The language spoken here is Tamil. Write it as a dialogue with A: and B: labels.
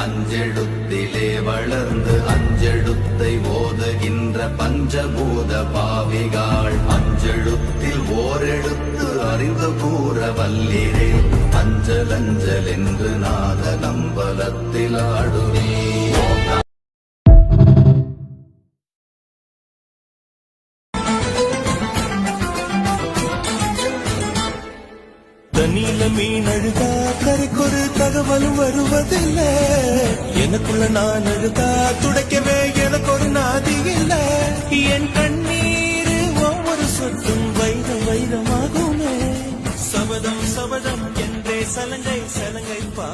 A: அஞ்செழுத்திலே வளர்ந்து அஞ்செழுத்தை ஓதுகின்ற பஞ்சபூத பாவிகாள் அஞ்செழுத்தில் ஓரெழுத்து அறிந்து கூற வல்லிரே அஞ்சல் அஞ்சல் என்று நாத நம்பலத்தில் ஆடுவே.
B: தண்ணியில மீன் அழுதா கரைக்கொரு தகவலும் வருவதில்லை. எனக்குள்ள நான் அழுதா துடைக்கவே எனக்கு ஒரு நாதி இல்லை. என் கண்ணீர் ஒவ்வொரு சொட்டும் வைரம் வைரமாகுமே. சபதம் சபதம் என்றே சலங்கை சலங்கை பா